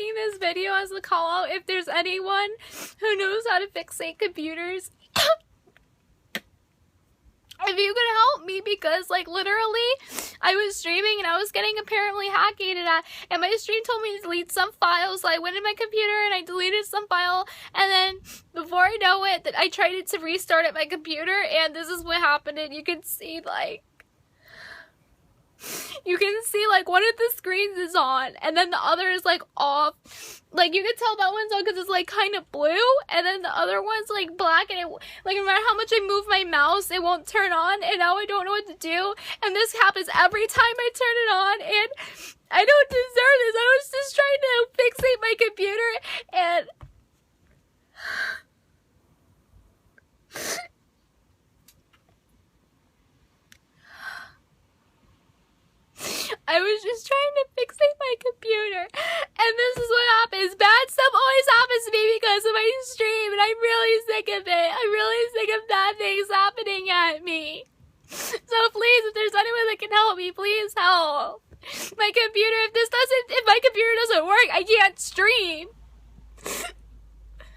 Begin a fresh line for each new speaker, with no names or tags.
making this video as a call out if there's anyone who knows how to fixate computers. If you could help me, because like literally I was streaming and I was getting apparently hacked at, and my stream told me to delete some files, so I went in my computer and I deleted some file, and then before I know it, that I tried it to restart at my computer, and this is what happened. And you can see like one of the screens is on and then the other is like off. Like you can tell that one's on because it's like kind of blue, and then the other one's like black, and it, like no matter how much I move my mouse, it won't turn on, and now I don't know what to do. And this happens every time I turn it on, and I don't deserve this. I was just trying to fixate my computer, and I was just trying to fixate my computer, and this is what happens. Bad stuff always happens to me because of my stream, and I'm really sick of it. I'm really sick of bad things happening at me. So please, if there's anyone that can help me, please help. My computer, if my computer doesn't work, I can't stream.